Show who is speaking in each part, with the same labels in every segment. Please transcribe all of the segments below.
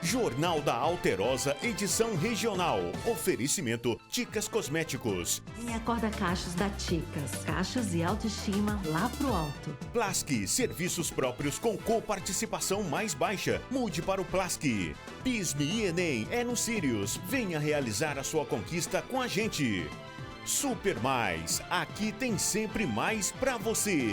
Speaker 1: Jornal da Alterosa, edição regional. Oferecimento Ticas Cosméticos.
Speaker 2: Em Acorda Cachos da Ticas. Cachos e autoestima lá pro alto.
Speaker 1: Plask, serviços próprios com coparticipação mais baixa. Mude para o Plask. Pisme e Enem é no Sirius. Venha realizar a sua conquista com a gente. Super Mais, aqui tem sempre mais pra você.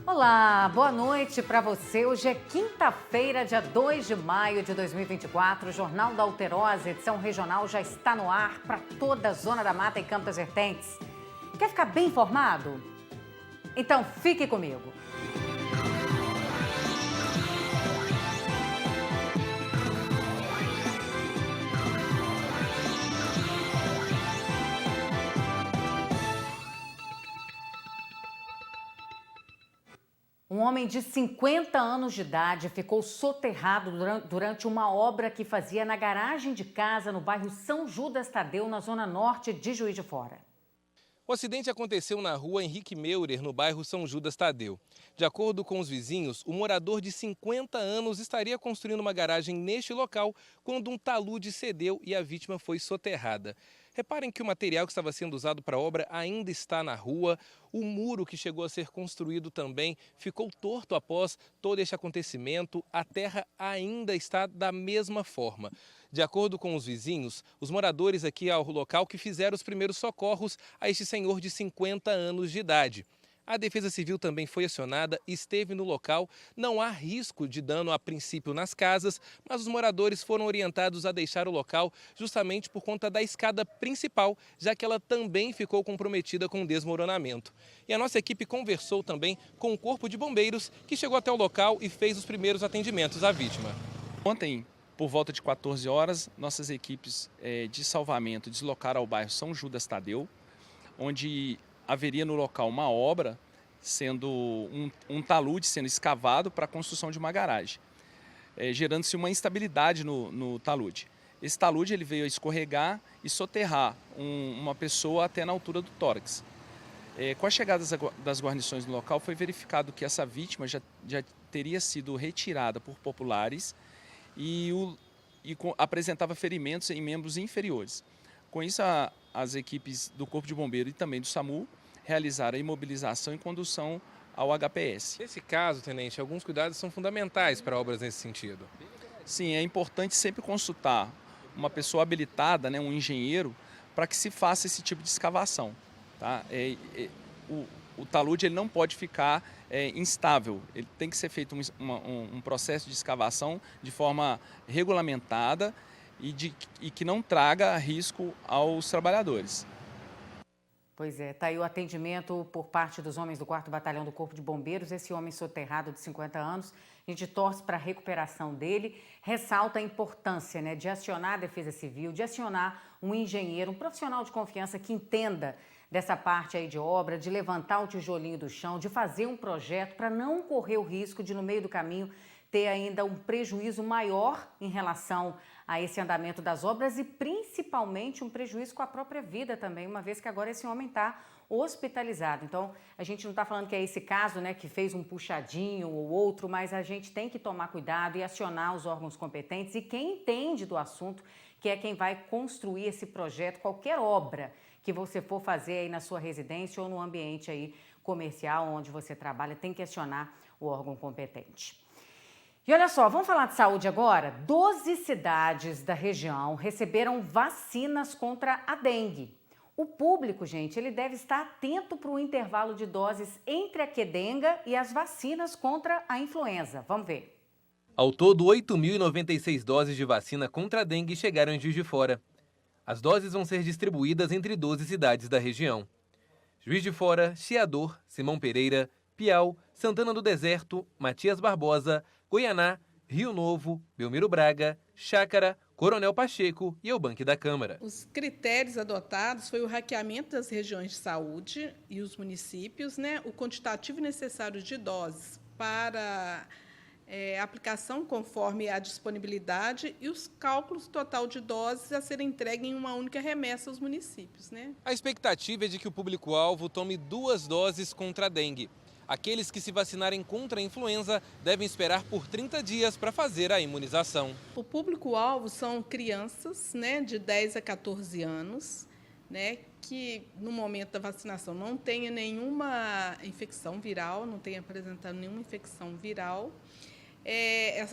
Speaker 3: Olá, boa noite para você. Hoje é quinta-feira, dia 2 de maio de 2024. O Jornal da Alterosa, edição regional, já está no ar para toda a Zona da Mata e Campos das Vertentes. Quer ficar bem informado? Então fique comigo. Um homem de 50 anos de idade ficou soterrado durante uma obra que fazia na garagem de casa no bairro São Judas Tadeu, na zona norte de Juiz de Fora.
Speaker 4: O acidente aconteceu na rua Henrique Meurer, no bairro São Judas Tadeu. De acordo com os vizinhos, o morador de 50 anos estaria construindo uma garagem neste local quando um talude cedeu e a vítima foi soterrada. Reparem que o material que estava sendo usado para a obra ainda está na rua. O muro que chegou a ser construído também ficou torto após todo este acontecimento. A terra ainda está da mesma forma. De acordo com os vizinhos, os moradores aqui ao local que fizeram os primeiros socorros a este senhor de 50 anos de idade. A Defesa Civil também foi acionada e esteve no local. Não há risco de dano a princípio nas casas, mas os moradores foram orientados a deixar o local justamente por conta da escada principal, já que ela também ficou comprometida com desmoronamento. E a nossa equipe conversou também com o Corpo de Bombeiros, que chegou até o local e fez os primeiros atendimentos à vítima.
Speaker 5: Ontem, por volta de 14 horas, nossas equipes de salvamento deslocaram ao bairro São Judas Tadeu, onde haveria no local uma obra, sendo um talude sendo escavado para a construção de uma garagem, gerando-se uma instabilidade no talude. Esse talude ele veio a escorregar e soterrar uma pessoa até na altura do tórax. Com a chegada das guarnições no local, foi verificado que essa vítima já teria sido retirada por populares e apresentava ferimentos em membros inferiores. Com isso, as equipes do Corpo de Bombeiro e também do SAMU realizaram a imobilização e condução ao HPS.
Speaker 4: Nesse caso, tenente, alguns cuidados são fundamentais para obras nesse sentido.
Speaker 5: Sim, é importante sempre consultar uma pessoa habilitada, um engenheiro, para que se faça esse tipo de escavação. Tá? O talude ele não pode ficar instável, ele tem que ser feito um processo de escavação de forma regulamentada e que não traga risco aos trabalhadores.
Speaker 3: Pois é, está aí o atendimento por parte dos homens do 4º Batalhão do Corpo de Bombeiros. Esse homem soterrado de 50 anos, a gente torce para a recuperação dele, ressalta a importância de acionar a Defesa Civil, de acionar um engenheiro, um profissional de confiança que entenda dessa parte aí de obra, de levantar o tijolinho do chão, de fazer um projeto para não correr o risco de, no meio do caminho, ter ainda um prejuízo maior em relação a esse andamento das obras e principalmente um prejuízo com a própria vida também, uma vez que agora esse homem está hospitalizado. Então, a gente não está falando que é esse caso, que fez um puxadinho ou outro, mas a gente tem que tomar cuidado e acionar os órgãos competentes e quem entende do assunto, que é quem vai construir esse projeto, qualquer obra que você for fazer aí na sua residência ou no ambiente aí comercial onde você trabalha, tem que acionar o órgão competente. E olha só, vamos falar de saúde agora? 12 cidades da região receberam vacinas contra a dengue. O público, gente, ele deve estar atento para o intervalo de doses entre a quedenga e as vacinas contra a influenza. Vamos ver.
Speaker 4: Ao todo, 8.096 doses de vacina contra a dengue chegaram em Juiz de Fora. As doses vão ser distribuídas entre 12 cidades da região. Juiz de Fora, Chiador, Simão Pereira, Piau, Santana do Deserto, Matias Barbosa, Goianá, Rio Novo, Belmiro Braga, Chácara, Coronel Pacheco e Eubanque da Câmara.
Speaker 6: Os critérios adotados foi o hackeamento das regiões de saúde e os municípios, o quantitativo necessário de doses para aplicação conforme a disponibilidade e os cálculos total de doses a serem entregues em uma única remessa aos municípios.
Speaker 4: A expectativa é de que o público-alvo tome 2 doses contra a dengue. Aqueles que se vacinarem contra a influenza devem esperar por 30 dias para fazer a imunização.
Speaker 6: O público-alvo são crianças, né, de 10 a 14 anos, né, que no momento da vacinação não tenha nenhuma infecção viral, não tenha apresentado nenhuma infecção viral.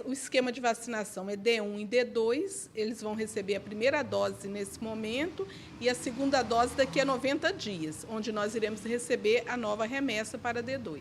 Speaker 6: O esquema de vacinação é D1 e D2, eles vão receber a primeira dose nesse momento e a segunda dose daqui a 90 dias, onde nós iremos receber a nova remessa para D2.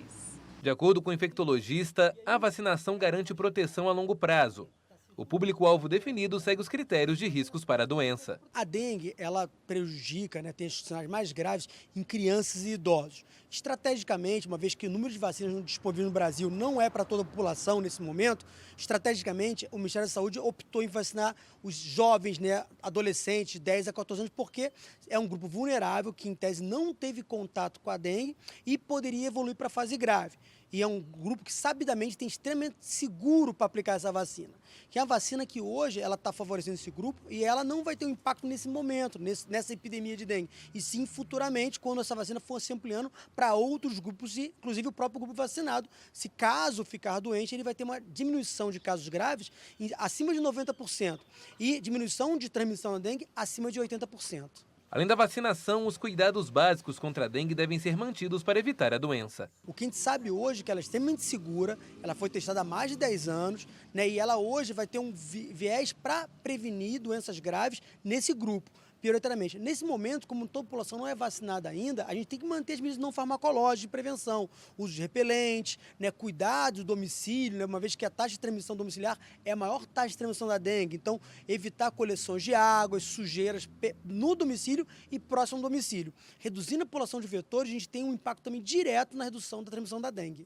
Speaker 4: De acordo com o infectologista, a vacinação garante proteção a longo prazo. O público-alvo definido segue os critérios de riscos para a doença.
Speaker 7: A dengue, ela prejudica, tem os sinais mais graves em crianças e idosos. Estrategicamente, uma vez que o número de vacinas disponíveis no Brasil não é para toda a população nesse momento, estrategicamente o Ministério da Saúde optou em vacinar os jovens, adolescentes de 10 a 14 anos, porque é um grupo vulnerável que, em tese, não teve contato com a dengue e poderia evoluir para a fase grave. E é um grupo que, sabidamente, tem extremamente seguro para aplicar essa vacina. Que é a vacina que hoje ela está favorecendo esse grupo e ela não vai ter um impacto nesse momento, nessa epidemia de dengue. E sim futuramente, quando essa vacina for se ampliando para outros grupos, inclusive o próprio grupo vacinado. Se caso ficar doente, ele vai ter uma diminuição de casos graves acima de 90% e diminuição de transmissão da dengue acima de 80%.
Speaker 4: Além da vacinação, os cuidados básicos contra a dengue devem ser mantidos para evitar a doença.
Speaker 7: O que a gente sabe hoje é que ela é extremamente segura, ela foi testada há mais de 10 anos, e ela hoje vai ter um viés para prevenir doenças graves nesse grupo, prioritariamente. Nesse momento, como toda a população não é vacinada ainda, a gente tem que manter as medidas não farmacológicas de prevenção, uso de repelentes, cuidar do domicílio, uma vez que a taxa de transmissão domiciliar é a maior taxa de transmissão da dengue. Então, evitar coleções de águas, sujeiras no domicílio e próximo ao domicílio. Reduzindo a população de vetores, a gente tem um impacto também direto na redução da transmissão da dengue.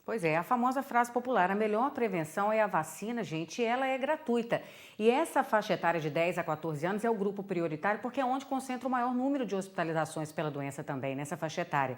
Speaker 3: Pois é, a famosa frase popular, a melhor prevenção é a vacina, gente, e ela é gratuita. E essa faixa etária de 10 a 14 anos é o grupo prioritário porque é onde concentra o maior número de hospitalizações pela doença também, nessa faixa etária.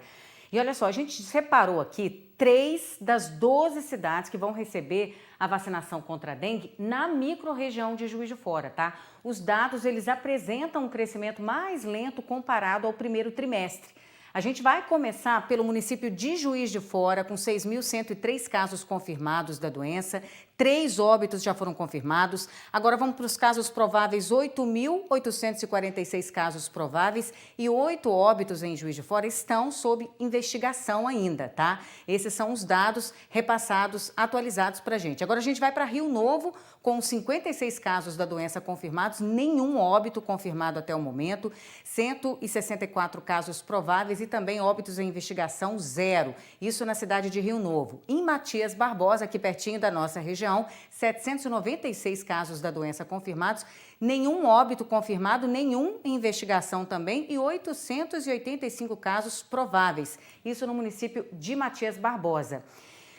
Speaker 3: E olha só, a gente separou aqui 3 das 12 cidades que vão receber a vacinação contra a dengue na microrregião de Juiz de Fora, tá? Os dados, eles apresentam um crescimento mais lento comparado ao primeiro trimestre. A gente vai começar pelo município de Juiz de Fora, com 6.103 casos confirmados da doença, 3 óbitos já foram confirmados. Agora vamos para os casos prováveis, 8.846 casos prováveis e 8 óbitos em Juiz de Fora estão sob investigação ainda, tá? Esses são os dados repassados, atualizados para a gente. Agora a gente vai para Rio Novo, com 56 casos da doença confirmados, nenhum óbito confirmado até o momento, 164 casos prováveis e também óbitos em investigação 0. Isso na cidade de Rio Novo. Em Matias Barbosa, aqui pertinho da nossa região, 796 casos da doença confirmados, nenhum óbito confirmado, nenhum em investigação também e 885 casos prováveis. Isso no município de Matias Barbosa.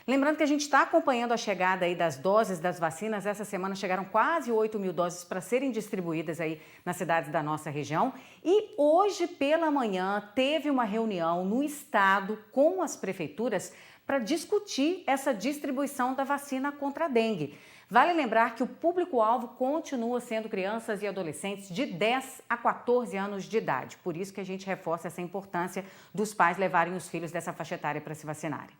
Speaker 3: Lembrando que a gente está acompanhando a chegada aí das doses das vacinas. Essa semana chegaram quase 8.000 doses para serem distribuídas aí nas cidades da nossa região. E hoje pela manhã teve uma reunião no estado com as prefeituras para discutir essa distribuição da vacina contra a dengue. Vale lembrar que o público-alvo continua sendo crianças e adolescentes de 10 a 14 anos de idade. Por isso que a gente reforça essa importância dos pais levarem os filhos dessa faixa etária para se vacinarem.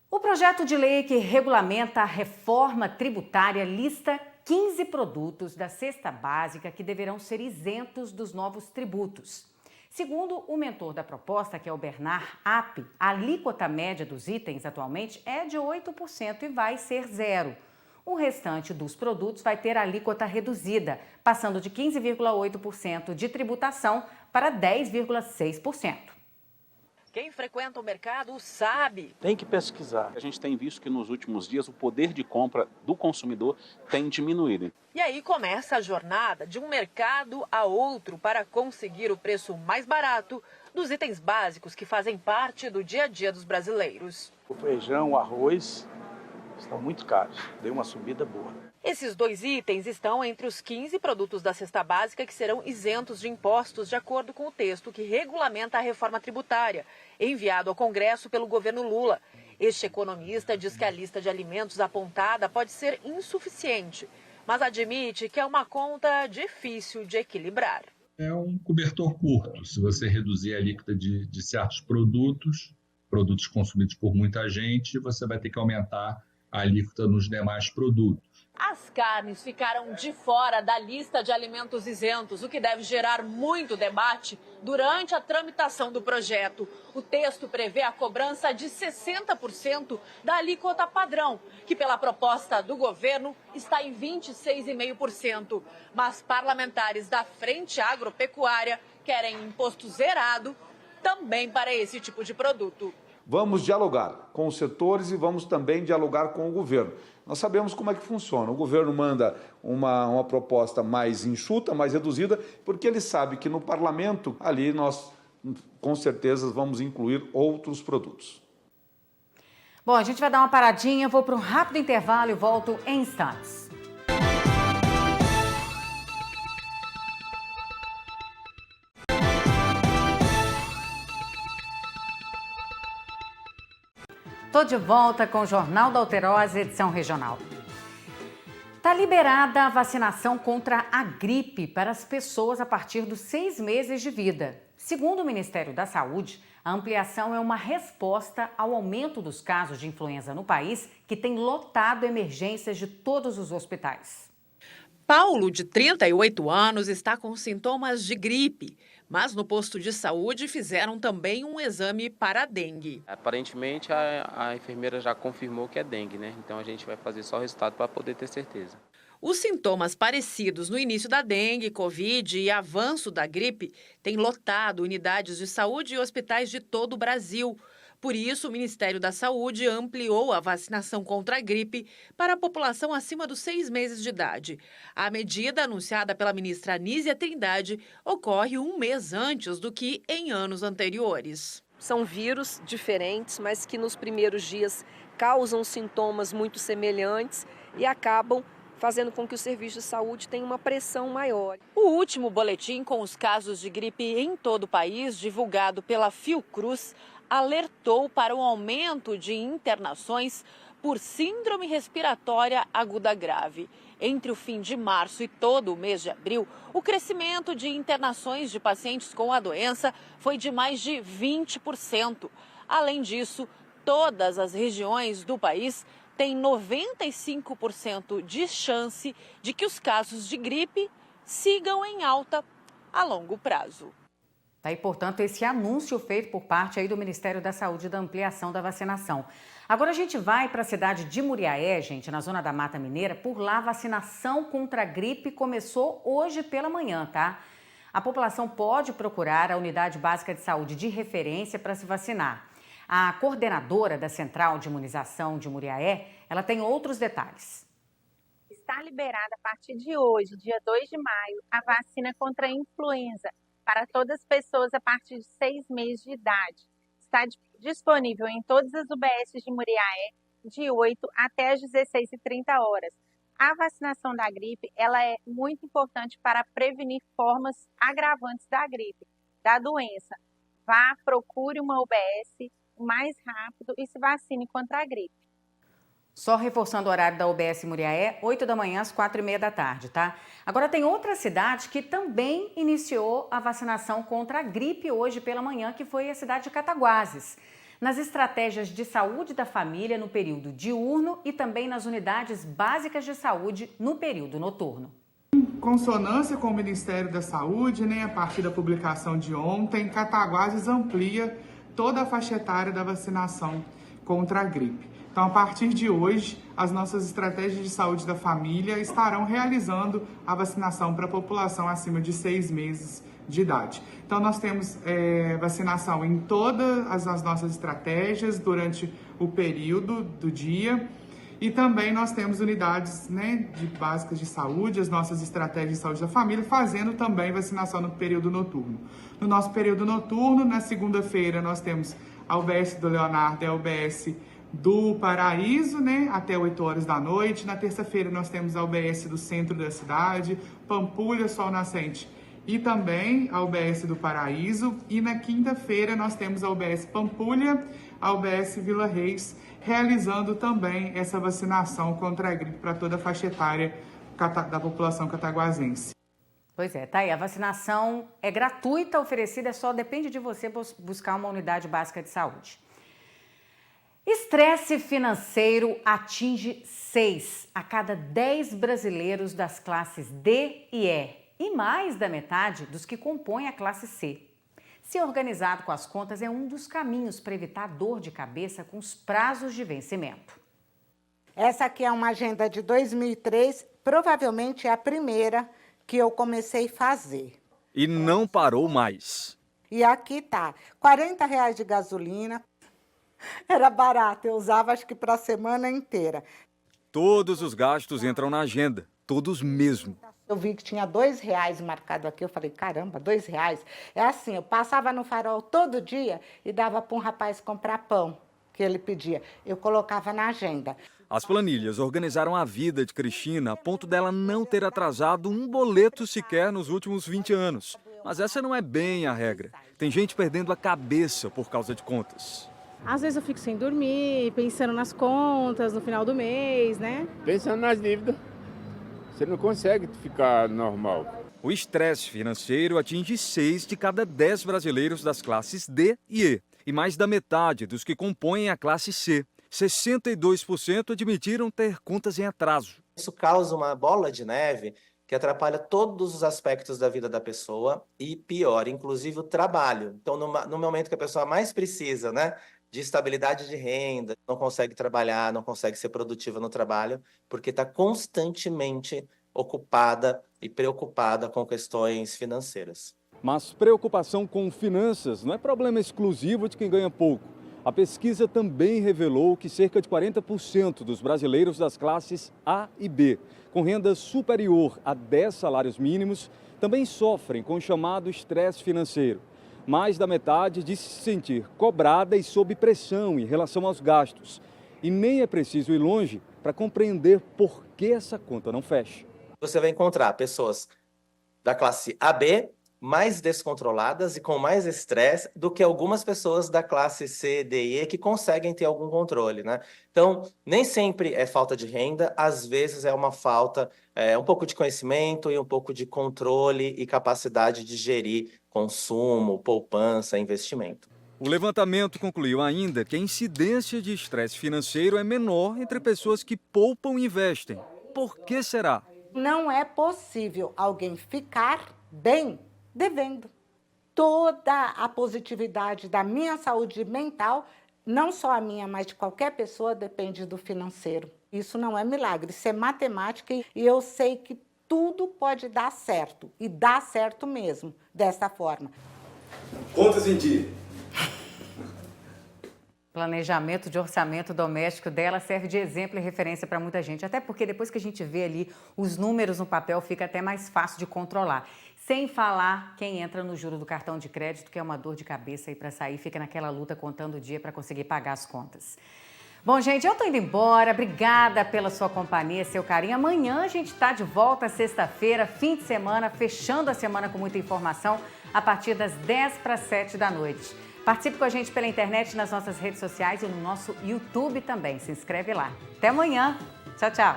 Speaker 3: O projeto de lei que regulamenta a reforma tributária lista 15 produtos da cesta básica que deverão ser isentos dos novos tributos. Segundo o mentor da proposta, que é o Bernard App, a alíquota média dos itens atualmente é de 8% e vai ser 0%. O restante dos produtos vai ter a alíquota reduzida, passando de 15,8% de tributação para 10,6%.
Speaker 8: Quem frequenta o mercado sabe.
Speaker 9: Tem que pesquisar. A gente tem visto que nos últimos dias o poder de compra do consumidor tem diminuído.
Speaker 8: E aí começa a jornada de um mercado a outro para conseguir o preço mais barato dos itens básicos que fazem parte do dia a dia dos brasileiros.
Speaker 9: O feijão, o arroz estão muito caros. Deu uma subida boa.
Speaker 8: Esses 2 itens estão entre os 15 produtos da cesta básica que serão isentos de impostos, de acordo com o texto que regulamenta a reforma tributária, enviado ao Congresso pelo governo Lula. Este economista diz que a lista de alimentos apontada pode ser insuficiente, mas admite que é uma conta difícil de equilibrar.
Speaker 10: É um cobertor curto. Se você reduzir a alíquota de certos produtos, produtos consumidos por muita gente, você vai ter que aumentar a alíquota nos demais produtos.
Speaker 8: As carnes ficaram de fora da lista de alimentos isentos, o que deve gerar muito debate durante a tramitação do projeto. O texto prevê a cobrança de 60% da alíquota padrão, que pela proposta do governo está em 26,5%. Mas parlamentares da Frente Agropecuária querem imposto zerado também para esse tipo de produto.
Speaker 11: Vamos dialogar com os setores e vamos também dialogar com o governo. Nós sabemos como é que funciona. O governo manda uma proposta mais enxuta, mais reduzida, porque ele sabe que no parlamento, ali nós, com certeza, vamos incluir outros produtos.
Speaker 3: Bom, a gente vai dar uma paradinha, vou para um rápido intervalo e volto em instantes. Estou de volta com o Jornal da Alterosa, edição regional. Está liberada a vacinação contra a gripe para as pessoas a partir dos 6 meses de vida. Segundo o Ministério da Saúde, a ampliação é uma resposta ao aumento dos casos de influenza no país, que tem lotado emergências de todos os hospitais.
Speaker 8: Paulo, de 38 anos, está com sintomas de gripe, mas no posto de saúde fizeram também um exame para a dengue.
Speaker 12: Aparentemente, a enfermeira já confirmou que é dengue, né? Então a gente vai fazer só o resultado para poder ter certeza.
Speaker 8: Os sintomas parecidos no início da dengue, Covid e avanço da gripe têm lotado unidades de saúde e hospitais de todo o Brasil. Por isso, o Ministério da Saúde ampliou a vacinação contra a gripe para a população acima dos 6 meses de idade. A medida, anunciada pela ministra Anísia Trindade, ocorre 1 mês antes do que em anos anteriores.
Speaker 13: São vírus diferentes, mas que nos primeiros dias causam sintomas muito semelhantes e acabam fazendo com que o serviço de saúde tenha uma pressão maior.
Speaker 8: O último boletim com os casos de gripe em todo o país, divulgado pela Fiocruz, alertou para o aumento de internações por síndrome respiratória aguda grave. Entre o fim de março e todo o mês de abril, o crescimento de internações de pacientes com a doença foi de mais de 20%. Além disso, todas as regiões do país têm 95% de chance de que os casos de gripe sigam em alta a longo prazo.
Speaker 3: E, portanto, esse anúncio feito por parte aí do Ministério da Saúde da ampliação da vacinação. Agora a gente vai para a cidade de Muriaé, gente, na zona da Mata Mineira. Por lá, a vacinação contra a gripe começou hoje pela manhã, tá? A população pode procurar a unidade básica de saúde de referência para se vacinar. A coordenadora da Central de Imunização de Muriaé, ela tem outros detalhes.
Speaker 14: Está liberada a partir de hoje, dia 2 de maio, a vacina contra a influenza para todas as pessoas a partir de 6 meses de idade. Está disponível em todas as UBSs de Muriaé, de 8 até as 16h30. A vacinação da gripe ela é muito importante para prevenir formas agravantes da gripe, da doença. Vá, procure uma UBS o mais rápido e se vacine contra a gripe.
Speaker 3: Só reforçando o horário da UBS Muriaé, 8 da manhã às 4h30 da tarde, tá? Agora tem outra cidade que também iniciou a vacinação contra a gripe hoje pela manhã, que foi a cidade de Cataguases. Nas estratégias de saúde da família no período diurno e também nas unidades básicas de saúde no período noturno.
Speaker 15: Em consonância com o Ministério da Saúde, a partir da publicação de ontem, Cataguases amplia toda a faixa etária da vacinação contra a gripe. Então, a partir de hoje, as nossas estratégias de saúde da família estarão realizando a vacinação para a população acima de 6 meses de idade. Então, nós temos vacinação em todas as nossas estratégias durante o período do dia. E também nós temos unidades básicas de saúde, as nossas estratégias de saúde da família, fazendo também vacinação no período noturno. No nosso período noturno, na segunda-feira, nós temos a UBS do Leonardo e a UBS do Paraíso, até 8 horas da noite. Na terça-feira nós temos a UBS do centro da cidade, Pampulha, Sol Nascente e também a UBS do Paraíso. E na quinta-feira nós temos a UBS Pampulha, a UBS Vila Reis, realizando também essa vacinação contra a gripe para toda a faixa etária da população cataguasense.
Speaker 3: Pois é, tá aí. A vacinação é gratuita, oferecida, só depende de você buscar uma unidade básica de saúde. Estresse financeiro atinge 6 a cada 10 brasileiros das classes D e E e mais da metade dos que compõem a classe C. Ser organizado com as contas é um dos caminhos para evitar dor de cabeça com os prazos de vencimento.
Speaker 16: Essa aqui é uma agenda de 2003, provavelmente é a primeira que eu comecei a fazer.
Speaker 17: E não parou mais.
Speaker 16: E aqui tá, R$40 de gasolina. Era barato, eu usava acho que para a semana inteira.
Speaker 17: Todos os gastos entram na agenda, todos mesmo.
Speaker 16: Eu vi que tinha R$2 marcado aqui, eu falei, caramba, R$2? É assim, eu passava no farol todo dia e dava para um rapaz comprar pão, que ele pedia. Eu colocava na agenda.
Speaker 17: As planilhas organizaram a vida de Cristina a ponto dela não ter atrasado um boleto sequer nos últimos 20 anos. Mas essa não é bem a regra. Tem gente perdendo a cabeça por causa de contas.
Speaker 18: Às vezes eu fico sem dormir, pensando nas contas no final do mês, né?
Speaker 19: Pensando nas dívidas. Você não consegue ficar normal.
Speaker 17: O estresse financeiro atinge 6 de cada 10 brasileiros das classes D e E. E mais da metade dos que compõem a classe C. 62% admitiram ter contas em atraso.
Speaker 20: Isso causa uma bola de neve que atrapalha todos os aspectos da vida da pessoa e pior, inclusive o trabalho. Então, no momento que a pessoa mais precisa, né, de estabilidade de renda, não consegue trabalhar, não consegue ser produtiva no trabalho, porque está constantemente ocupada e preocupada com questões financeiras.
Speaker 17: Mas preocupação com finanças não é problema exclusivo de quem ganha pouco. A pesquisa também revelou que cerca de 40% dos brasileiros das classes A e B, com renda superior a 10 salários mínimos, também sofrem com o chamado estresse financeiro. Mais da metade diz se sentir cobrada e sob pressão em relação aos gastos. E nem é preciso ir longe para compreender por que essa conta não fecha.
Speaker 20: Você vai encontrar pessoas da classe AB mais descontroladas e com mais estresse do que algumas pessoas da classe C, D e E que conseguem ter algum controle, né? Então, nem sempre é falta de renda, às vezes é uma falta, um pouco de conhecimento e um pouco de controle e capacidade de gerir consumo, poupança, investimento.
Speaker 17: O levantamento concluiu ainda que a incidência de estresse financeiro é menor entre pessoas que poupam e investem. Por que será?
Speaker 16: Não é possível alguém ficar bem devendo. Toda a positividade da minha saúde mental, não só a minha, mas de qualquer pessoa, depende do financeiro. Isso não é milagre, isso é matemática e eu sei que tudo pode dar certo, e dá certo mesmo, dessa forma.
Speaker 17: Contas em dia.
Speaker 3: Planejamento de orçamento doméstico dela serve de exemplo e referência para muita gente, até porque depois que a gente vê ali os números no papel, fica até mais fácil de controlar. Sem falar quem entra no juro do cartão de crédito, que é uma dor de cabeça aí para sair, fica naquela luta contando o dia para conseguir pagar as contas. Bom, gente, eu tô indo embora. Obrigada pela sua companhia, seu carinho. Amanhã a gente tá de volta, sexta-feira, fim de semana, fechando a semana com muita informação, a partir das 6:50 da noite. Participe com a gente pela internet, nas nossas redes sociais e no nosso YouTube também. Se inscreve lá. Até amanhã. Tchau, tchau.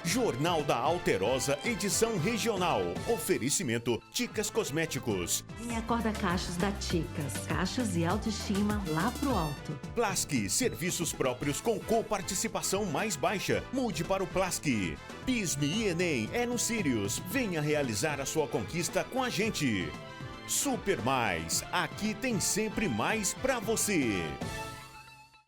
Speaker 1: Jornal da Alterosa, edição regional. Oferecimento Ticas Cosméticos.
Speaker 2: E acorda cachos da Ticas. Cachos e autoestima lá pro alto.
Speaker 1: Plask, serviços próprios com coparticipação mais baixa. Mude para o Plask. PISME e Enem é no Sirius. Venha realizar a sua conquista com a gente. Super Mais, aqui tem sempre mais pra você.